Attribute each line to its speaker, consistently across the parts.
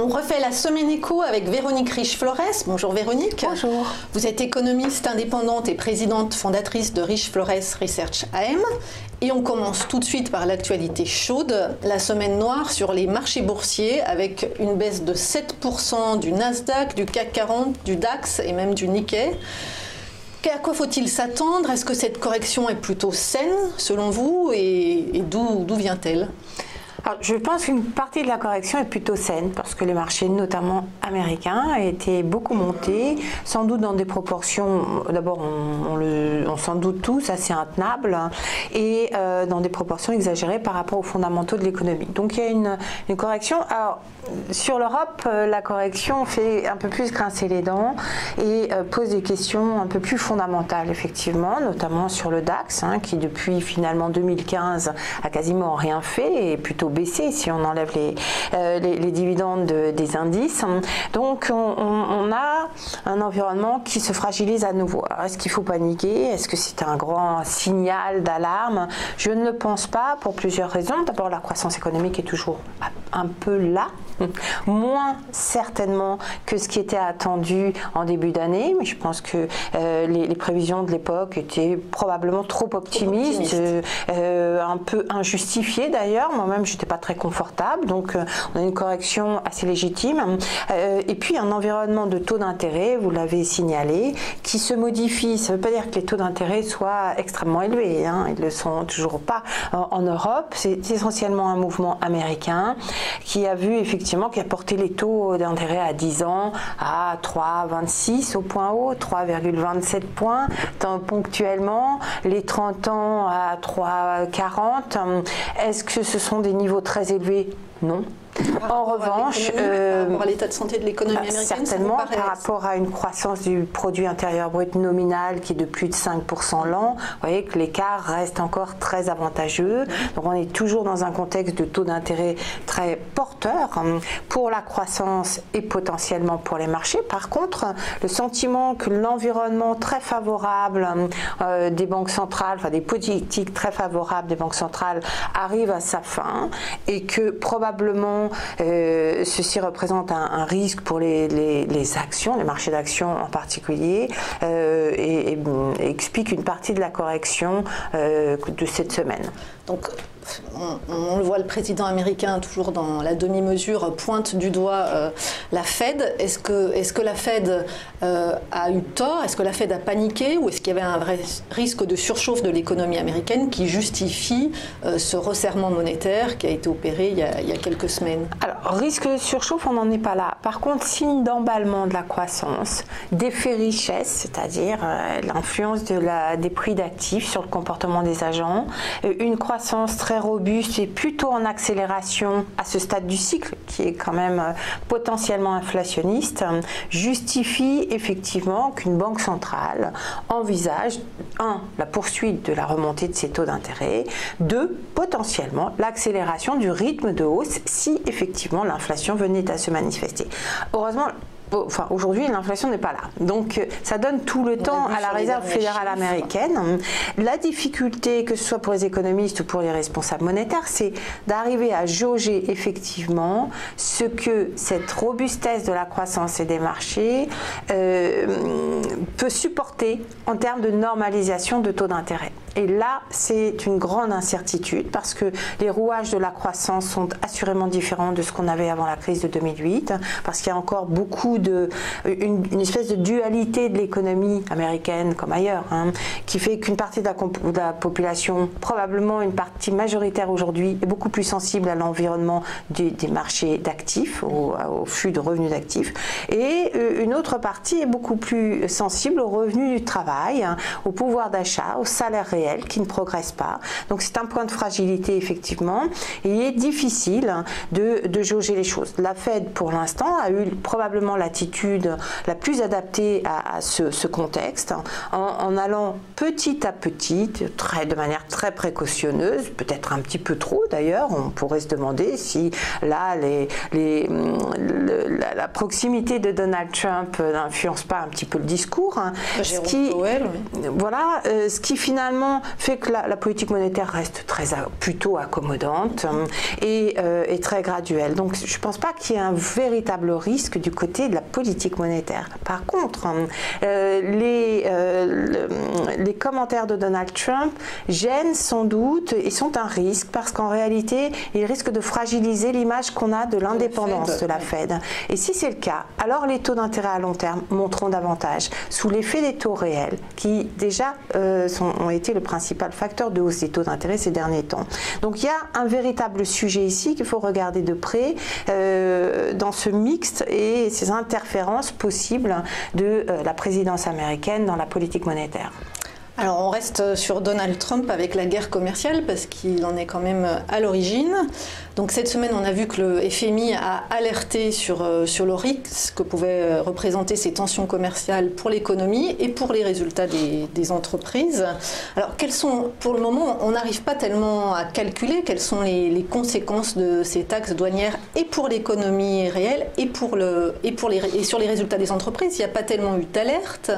Speaker 1: On refait la semaine éco avec Véronique Riche-Flores. Bonjour Véronique.
Speaker 2: Bonjour.
Speaker 1: Vous êtes économiste indépendante et présidente fondatrice de Riche-Flores Research AM. Et on commence tout de suite par l'actualité chaude, la semaine noire sur les marchés boursiers avec une baisse de 7% du Nasdaq, du CAC 40, du DAX et même du Nikkei. À quoi faut-il s'attendre? Est-ce que cette correction est plutôt saine selon vous et d'où vient-elle?
Speaker 2: Alors, je pense qu'une partie de la correction est plutôt saine parce que les marchés, notamment américains, étaient beaucoup montés, sans doute dans des proportions, d'abord on s'en doute tous, assez intenables, et dans des proportions exagérées par rapport aux fondamentaux de l'économie. Donc il y a une correction. Alors, sur l'Europe, la correction fait un peu plus grincer les dents et pose des questions un peu plus fondamentales, effectivement, notamment sur le DAX, qui depuis finalement 2015 a quasiment rien fait et plutôt baissé si on enlève les dividendes des indices. Donc on a un environnement qui se fragilise à nouveau. Alors est-ce qu'il faut paniquer? Est-ce que c'est un grand signal d'alarme? Je ne le pense pas pour plusieurs raisons. D'abord, la croissance économique est toujours un peu là, moins certainement que ce qui était attendu en début d'année, mais je pense que les prévisions de l'époque étaient probablement trop optimistes. Un peu injustifiées d'ailleurs. Moi-même, je n'étais pas très confortable, donc on a une correction assez légitime. Et puis un environnement de taux d'intérêt, vous l'avez signalé, qui se modifie. Ça ne veut pas dire que les taux d'intérêt soient extrêmement élevés, ils ne le sont toujours pas en Europe. C'est essentiellement un mouvement américain qui a vu effectivement, qui a porté les taux d'intérêt à 10 ans à 3,26 au point haut, 3,27 points, ponctuellement, les 30 ans à 3,40. Est-ce que ce sont des niveaux très élevés? Non. En revanche,
Speaker 1: par rapport à l'état de santé de l'économie américaine,
Speaker 2: certainement par rapport à une croissance du produit intérieur brut nominal qui est de plus de 5% l'an, vous voyez que l'écart reste encore très avantageux. Donc on est toujours dans un contexte de taux d'intérêt très porteur pour la croissance et potentiellement pour les marchés. Par contre, le sentiment que l'environnement très favorable des banques centrales, enfin des politiques très favorables des banques centrales arrive à sa fin et que probablement ceci représente un risque pour les actions, les marchés d'actions en particulier, et explique une partie de la correction de cette semaine.
Speaker 1: Donc, on le voit, le président américain, toujours dans la demi-mesure, pointe du doigt la Fed. Est-ce que la Fed a eu tort? Est-ce que la Fed a paniqué? Ou est-ce qu'il y avait un vrai risque de surchauffe de l'économie américaine qui justifie ce resserrement monétaire qui a été opéré il y a quelques semaines?
Speaker 2: Alors, risque de surchauffe, on n'en est pas là. Par contre, signe d'emballement de la croissance, d'effet richesse, c'est-à-dire l'influence des prix d'actifs sur le comportement des agents, une croissance très robuste et plutôt en accélération à ce stade du cycle, qui est quand même potentiellement inflationniste, justifie effectivement qu'une banque centrale envisage, 1, la poursuite de la remontée de ses taux d'intérêt, 2, potentiellement l'accélération du rythme de hausse si effectivement l'inflation venait à se manifester. Heureusement, aujourd'hui, l'inflation n'est pas là. Donc, ça donne tout le temps à la Réserve fédérale américaine. La difficulté, que ce soit pour les économistes ou pour les responsables monétaires, c'est d'arriver à jauger effectivement ce que cette robustesse de la croissance et des marchés peut supporter en termes de normalisation de taux d'intérêt. Et là, c'est une grande incertitude parce que les rouages de la croissance sont assurément différents de ce qu'on avait avant la crise de 2008, parce qu'il y a encore une espèce de dualité de l'économie américaine comme ailleurs, qui fait qu'une partie de la population, probablement une partie majoritaire aujourd'hui, est beaucoup plus sensible à l'environnement des marchés d'actifs, au flux de revenus d'actifs, et une autre partie est beaucoup plus sensible aux revenus du travail, au pouvoir d'achat, au salaire réel, qui ne progresse pas. Donc c'est un point de fragilité effectivement, et il est difficile de jauger les choses. La Fed pour l'instant a eu probablement la l'attitude la plus adaptée à ce contexte, en allant petit à petit, de manière très précautionneuse, peut-être un petit peu trop d'ailleurs. On pourrait se demander si là la proximité de Donald Trump n'influence pas un petit peu le discours. Voilà, ce qui finalement fait que la politique monétaire reste plutôt accommodante et très graduelle. Donc je ne pense pas qu'il y ait un véritable risque du côté de la politique monétaire. Par contre, les commentaires de Donald Trump gênent sans doute et sont un risque parce qu'en réalité, ils risquent de fragiliser l'image qu'on a de l'indépendance de la Fed. Et si c'est le cas, alors les taux d'intérêt à long terme monteront davantage sous l'effet des taux réels qui déjà ont été le principal facteur de hausse des taux d'intérêt ces derniers temps. Donc il y a un véritable sujet ici qu'il faut regarder de près dans ce mixte et ces interférences possibles de la présidence américaine dans la politique monétaire.
Speaker 1: Alors on reste sur Donald Trump avec la guerre commerciale parce qu'il en est quand même à l'origine. Donc cette semaine on a vu que le FMI a alerté sur le risque que pouvaient représenter ces tensions commerciales pour l'économie et pour les résultats des entreprises. Alors pour le moment on n'arrive pas tellement à calculer quelles sont les conséquences de ces taxes douanières et pour l'économie réelle et sur les résultats des entreprises. Il n'y a pas tellement eu d'alerte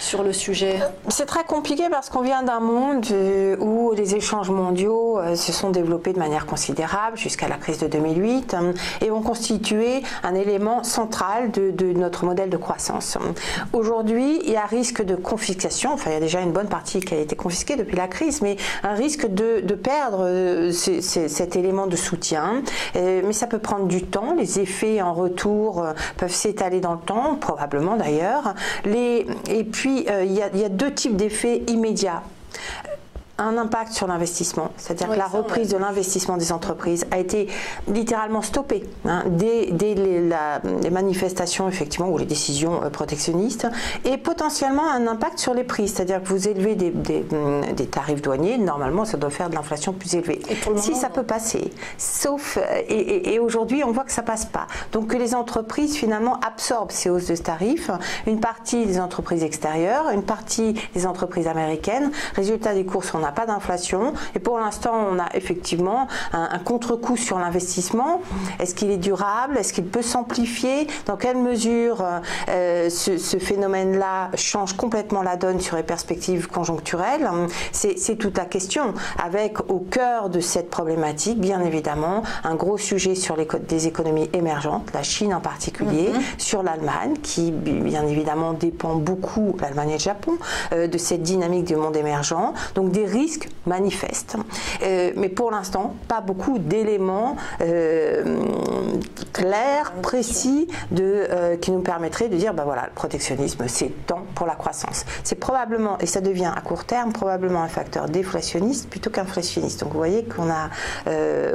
Speaker 1: sur le sujet.
Speaker 2: C'est très compliqué parce qu'on vient d'un monde où les échanges mondiaux se sont développés de manière considérable jusqu'à la crise de 2008 et ont constitué un élément central de notre modèle de croissance. Aujourd'hui, il y a risque de confiscation, enfin il y a déjà une bonne partie qui a été confisquée depuis la crise, mais un risque de perdre cet élément de soutien. Mais ça peut prendre du temps, les effets en retour peuvent s'étaler dans le temps, probablement d'ailleurs. Et puis il y a deux types d'effets immédiats. Un impact sur l'investissement, c'est-à-dire que la reprise de l'investissement des entreprises a été littéralement stoppée dès les manifestations effectivement ou les décisions protectionnistes et potentiellement un impact sur les prix, c'est-à-dire que vous élevez des tarifs douaniers, normalement ça doit faire de l'inflation plus élevée. Si ça peut passer, sauf et aujourd'hui on voit que ça passe pas. Donc que les entreprises finalement absorbent ces hausses de tarifs, une partie des entreprises extérieures, une partie des entreprises américaines, résultat des courses on n'a pas d'inflation et pour l'instant on a effectivement un contre-coup sur l'investissement. Est-ce qu'il est durable? Est-ce qu'il peut s'amplifier? Dans quelle mesure ce phénomène-là change complètement la donne sur les perspectives conjoncturelles? C'est toute la question. Avec au cœur de cette problématique, bien évidemment, un gros sujet sur des économies émergentes, la Chine en particulier, sur l'Allemagne qui bien évidemment dépend beaucoup, l'Allemagne et le Japon, de cette dynamique du monde émergent. Donc des risques manifestes. Mais pour l'instant, pas beaucoup d'éléments clairs, précis, qui nous permettraient de dire, ben voilà, le protectionnisme, c'est temps pour la croissance. C'est probablement, et ça devient à court terme, probablement un facteur déflationniste plutôt qu'inflationniste. Donc vous voyez qu'on a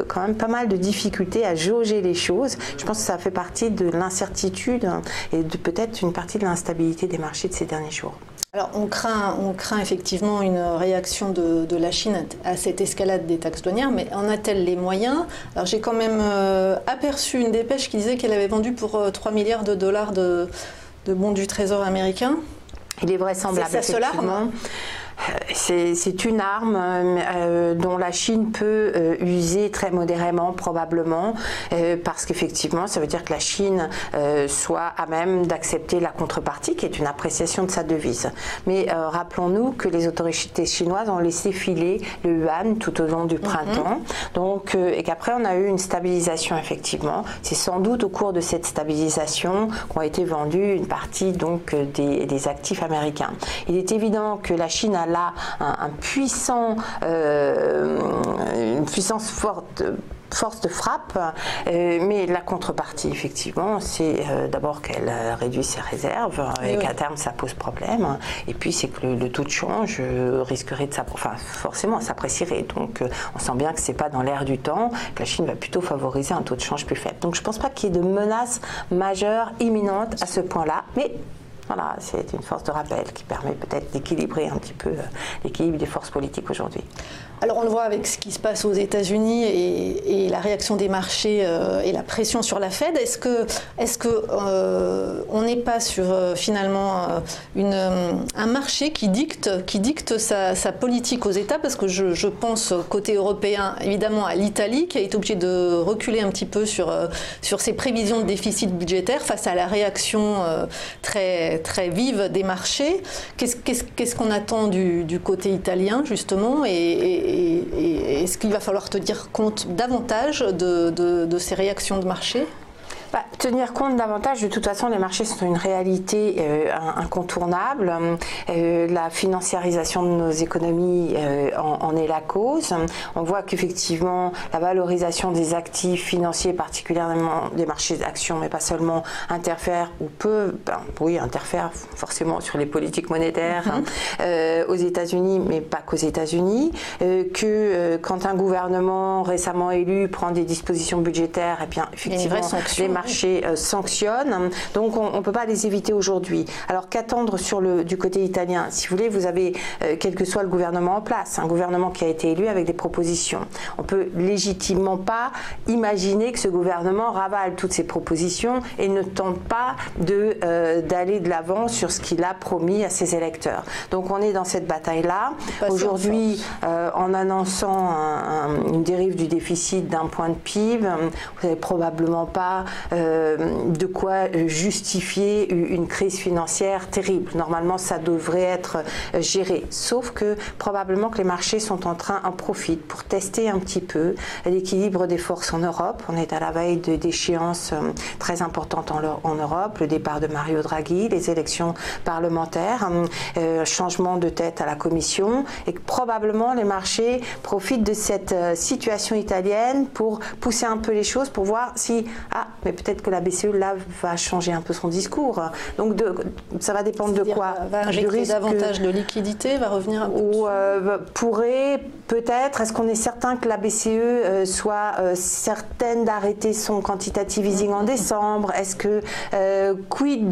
Speaker 2: quand même pas mal de difficultés à jauger les choses. Je pense que ça fait partie de l'incertitude et de peut-être une partie de l'instabilité des marchés de ces derniers jours.
Speaker 1: Alors on craint effectivement une réaction de la Chine à cette escalade des taxes douanières, mais en a-t-elle les moyens? Alors j'ai quand même aperçu une dépêche qui disait qu'elle avait vendu pour 3 milliards de dollars de bons du Trésor américain.
Speaker 2: Il est vraisemblable,
Speaker 1: c'est ça,
Speaker 2: effectivement. C'est une arme dont la Chine peut user très modérément probablement parce qu'effectivement ça veut dire que la Chine soit à même d'accepter la contrepartie qui est une appréciation de sa devise. Mais rappelons-nous que les autorités chinoises ont laissé filer le yuan tout au long du printemps donc, et qu'après on a eu une stabilisation effectivement. C'est sans doute au cours de cette stabilisation qu'ont été vendus une partie donc, des actifs américains. Il est évident que la Chine a là une puissance force de frappe, mais la contrepartie effectivement c'est d'abord qu'elle réduit ses réserves et qu'à terme ça pose problème et puis c'est que le taux de change risquerait de forcément s'apprécierait, donc on sent bien que c'est pas dans l'air du temps, que la Chine va plutôt favoriser un taux de change plus faible. Donc je pense pas qu'il y ait de menace majeure imminente à ce point-là, mais Voilà, c'est une force de rappel qui permet peut-être d'équilibrer un petit peu l'équilibre des forces politiques aujourd'hui.
Speaker 1: Alors on le voit avec ce qui se passe aux États-Unis et la réaction des marchés et la pression sur la Fed. Est-ce que on n'est pas sur finalement un marché qui dicte sa politique aux États? Parce que je pense côté européen évidemment à l'Italie qui a été obligée de reculer un petit peu sur ses prévisions de déficit budgétaire face à la réaction très vive des marchés. Qu'est-ce qu'on attend du côté italien justement et est-ce qu'il va falloir tenir compte davantage de ces réactions de marché?
Speaker 2: Tenir compte davantage, de toute façon les marchés sont une réalité incontournable. La financiarisation de nos économies en est la cause. On voit qu'effectivement la valorisation des actifs financiers, particulièrement des marchés d'actions, mais pas seulement, interfère ou interfère forcément sur les politiques monétaires aux États-Unis, mais pas qu'aux États-Unis. Quand un gouvernement récemment élu prend des dispositions budgétaires, et bien effectivement les marchés sanctionnent, donc on ne peut pas les éviter aujourd'hui. Alors qu'attendre du côté italien? Si vous voulez, vous avez, quel que soit le gouvernement en place, un gouvernement qui a été élu avec des propositions. On peut légitimement pas imaginer que ce gouvernement ravale toutes ces propositions et ne tente pas d'aller de l'avant sur ce qu'il a promis à ses électeurs. Donc on est dans cette bataille-là. Aujourd'hui, en annonçant une dérive du déficit d'1 point de PIB, vous n'avez probablement pas de quoi justifier une crise financière terrible. Normalement, ça devrait être géré. Sauf que probablement que les marchés en profitent pour tester un petit peu l'équilibre des forces en Europe. On est à la veille d'échéances très importantes en Europe, le départ de Mario Draghi, les élections parlementaires, changement de tête à la Commission, et que probablement les marchés profitent de cette situation italienne pour pousser un peu les choses, pour voir si mais peut-être que la BCE là va changer un peu son discours. Donc ça va dépendre de quoi?
Speaker 1: Va injecter davantage de liquidités, va revenir un peu
Speaker 2: ou pourrait peut-être, est-ce qu'on est certain que la BCE soit certaine d'arrêter son quantitative easing en décembre? Est-ce que quid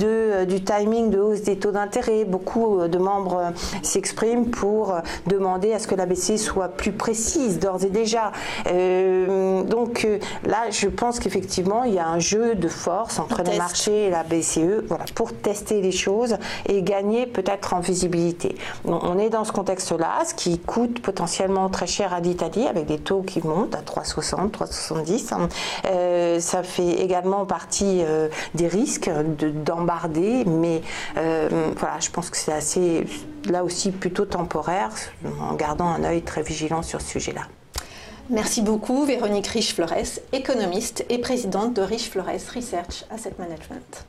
Speaker 2: du timing de hausse des taux d'intérêt? Beaucoup de membres s'expriment pour demander à ce que la BCE soit plus précise d'ores et déjà. Donc là, je pense qu'effectivement, il y a un jeu de force entre les marchés et la BCE, voilà, pour tester les choses et gagner peut-être en visibilité. On est dans ce contexte-là, ce qui coûte potentiellement très cher à l'Italie, avec des taux qui montent à 3,60, 3,70. Ça fait également partie des risques d'embarder, mais voilà, je pense que c'est assez, là aussi, plutôt temporaire, en gardant un œil très vigilant sur ce sujet-là.
Speaker 1: Merci beaucoup, Véronique Riche-Flores, économiste et présidente de Riche-Flores Research Asset Management.